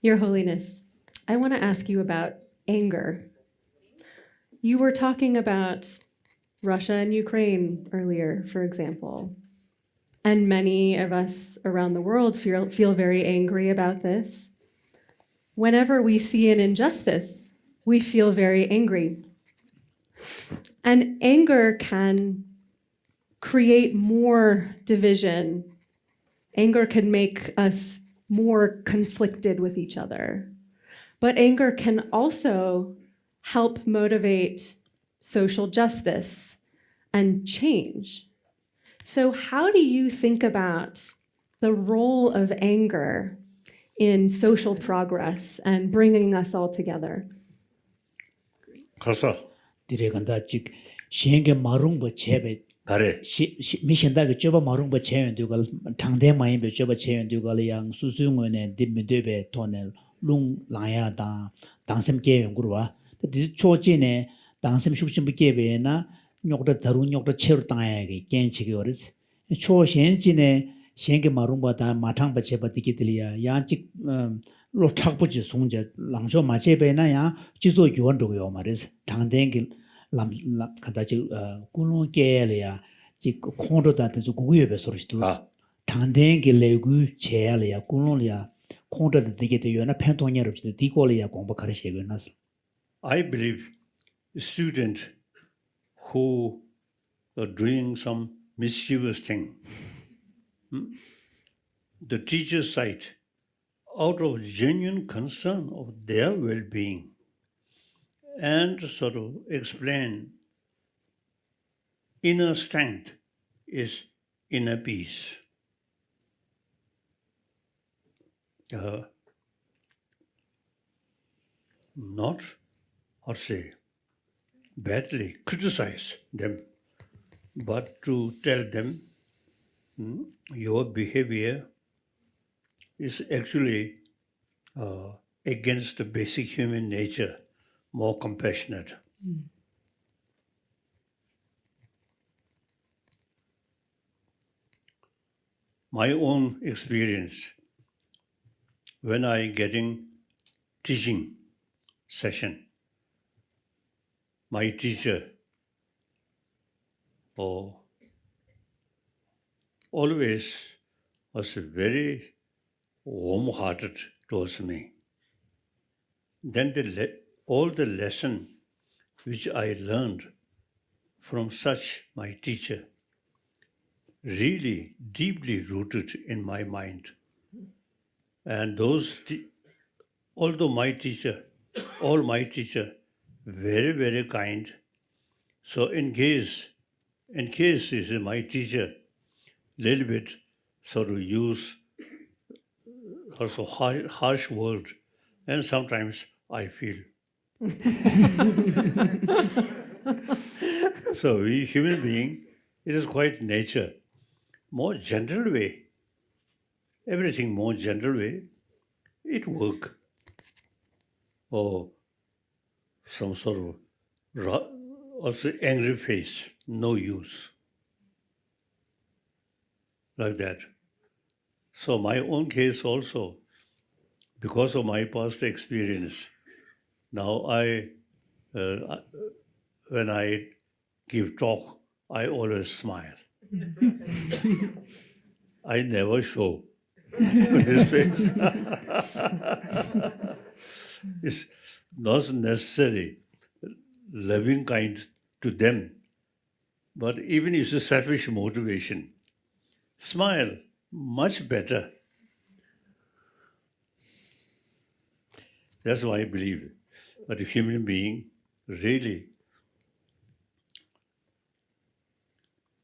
Your Holiness, I want to ask you about anger. You were talking about Russia and Ukraine earlier, for example. And many of us around the world feel very angry about this. Whenever we see an injustice, we feel very angry. And anger can create more division. Anger can make us more conflicted with each other. But anger can also help motivate social justice and change. So, how do you think about the role of anger in social progress and bringing us all together? 가서 디레간다 직 시행게 마룽버 체베 가래. 미신다게 쩌바 마룽버 체연두가 장대 마이베 쩌바 체연두가 양 수수응원에 dimmede베 토넬 룽 라야다 당샘게 연구와 디 초진에 당샘 숙심부게베나 욕다 다룬 욕다 체르 땅야게 겐치게 어르스 초신진에 시행게 마룽버다 마탕버 체바 디기들이야 야직 로착부지 송제 랑쇼 마체베나야 지조 요원도요 말이스 당den기 람 간다지 꿀롱게래야 지 콘도다 저 구구여베 소리도 당den기 레구 제야래야 꿀롱이야 콘도다 되게 되요나 팬통녀럽지 디고래야 공부 가르치고나스 I believe students who are doing some mischievous thing, the teacher side, out of genuine concern of their well-being, and sort of explain inner strength is inner peace. Not, or say, badly criticize them, but to tell them your behavior is actually against the basic human nature, more compassionate. My own experience, when I getting teaching session, my teacher always was very warm-hearted towards me. Then all the lesson which I learned from such my teacher really deeply rooted in my mind. And although all my teacher, very, very kind. So in case is my teacher, little bit sort of use also harsh word, and sometimes I feel. So we human being, it is quite nature. More gentle way, everything more gentle way, it work. Or some sort of also angry face, no use. Like that. So my own case also, because of my past experience, now when I give talk, I always smile. I never show this face. It's not necessary loving kind to them, but even if it's a selfish motivation, smile, much better. That's why I believe that a human being really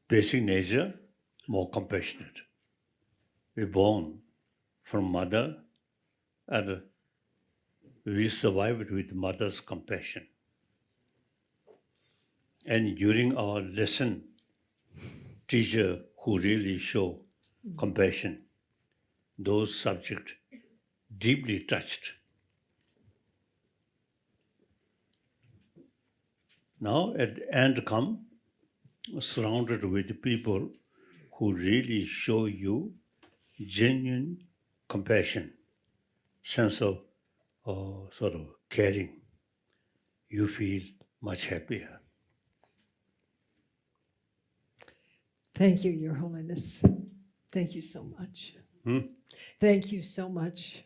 basic nature, more compassionate. We're born from mother and we survived with mother's compassion. And during our lesson, teacher who really show compassion, those subjects deeply touched. Now at the end come, surrounded with people who really show you genuine compassion, sense of or sort of caring, you feel much happier. Thank you, Your Holiness. Thank you so much. Thank you so much.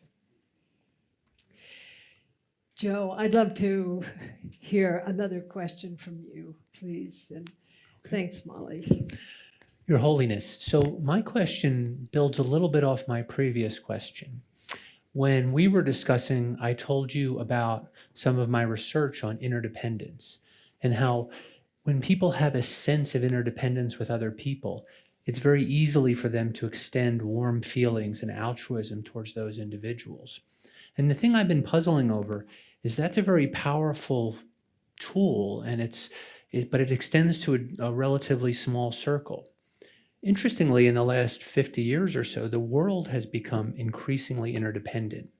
Joe, I'd love to hear another question from you, please. And thanks, Molly. Your Holiness, so my question builds a little bit off my previous question. When we were discussing, I told you about some of my research on interdependence and how when people have a sense of interdependence with other people, it's very easily for them to extend warm feelings and altruism towards those individuals. And the thing I've been puzzling over is that's a very powerful tool, and but it extends to a relatively small circle. Interestingly, in the last 50 years or so, the world has become increasingly interdependent.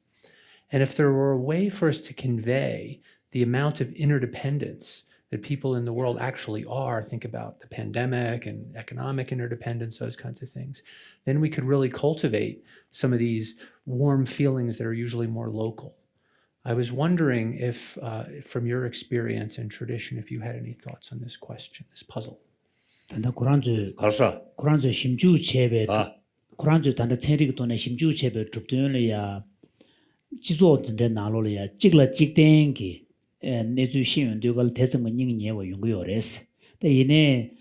And if there were a way for us to convey the amount of interdependence that people in the world actually are, think about the pandemic and economic interdependence, those kinds of things, then we could really cultivate some of these warm feelings that are usually more local. I was wondering if, from your experience and tradition, if you had any thoughts on this question, this puzzle. 단다 쿠란즈 Karsa, 심주 체베 ah, 쿠란즈 단다 체리기 돈에 심주 체베 줍도연이야 지조든데 나로리야 찍라 찍땡기 내주 신윤도가 대성은 닝니에와 용고요레스 때 이내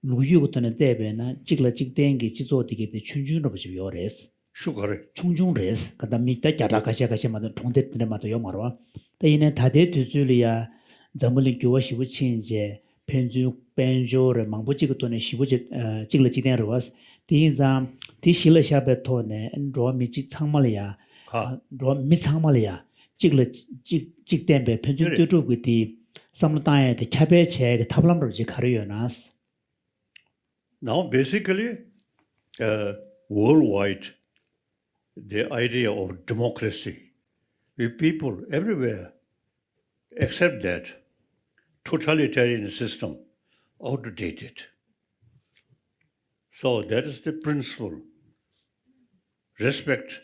루유부터는 때베나 찍라 찍땡기 지조디게 춘준으로 보지 요레스 sugar. 충중레스 그다음 밑에 자라가시아가시마도 통대들마도 요마로 때 이내 다대 두줄이야 zamulin gyuwa shibu chinje penju penjore mangbuji gutone shibu jigla jiden rowas ti zam ti shila shabe tone ro mi chi changmalya ro mi changmalya jigla jigdenbe penju Really? tuju gudi samlutaye de chabe che tablam ro ji khariyo nas Now, basically, worldwide, the idea of democracy, the people everywhere accept that totalitarian system outdated. So that is the principle. Respect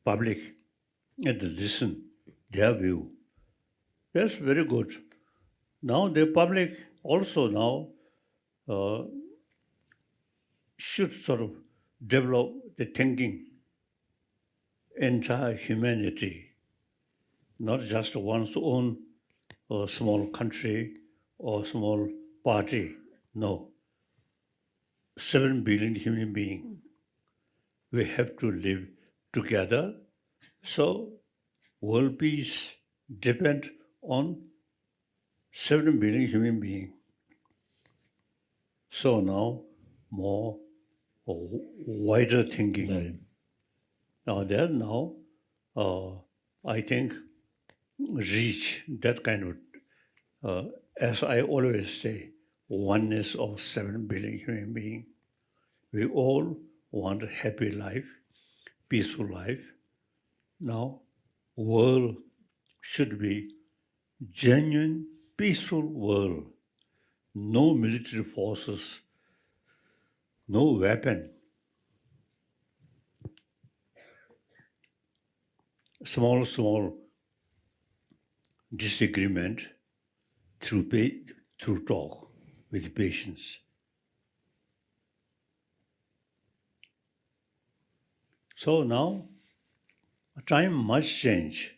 public and listen their view. That's very good. Now the public also now should sort of develop the thinking entire humanity, not just one's own small country or small party. No. 7 billion human beings. We have to live together. So world peace depends on 7 billion human beings. So now more wider thinking. Now there now, I think, reach that kind of, as I always say, oneness of 7 billion human beings. We all want a happy life, peaceful life. Now, world should be genuine, peaceful world. No military forces, no weapon. Small disagreement through talk with patience. So now, time must change.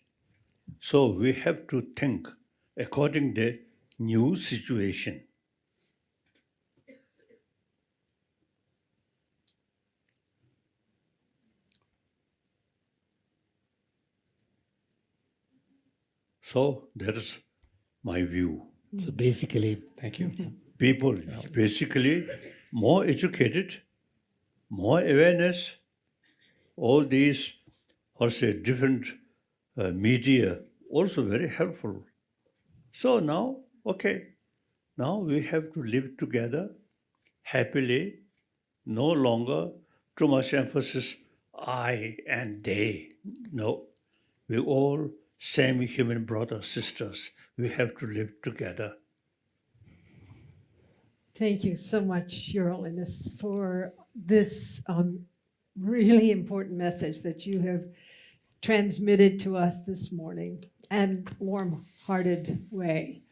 So we have to think according to the new situation. So that is my view. so basically Thank you. People basically more educated, more awareness, all these, different media also very helpful. So now, okay, now we have to live together happily, no longer too much emphasis I and they. No, we all same human brothers, sisters. We have to live together. Thank you so much, Your Holiness, for this really important message that you have transmitted to us this morning and warm-hearted way.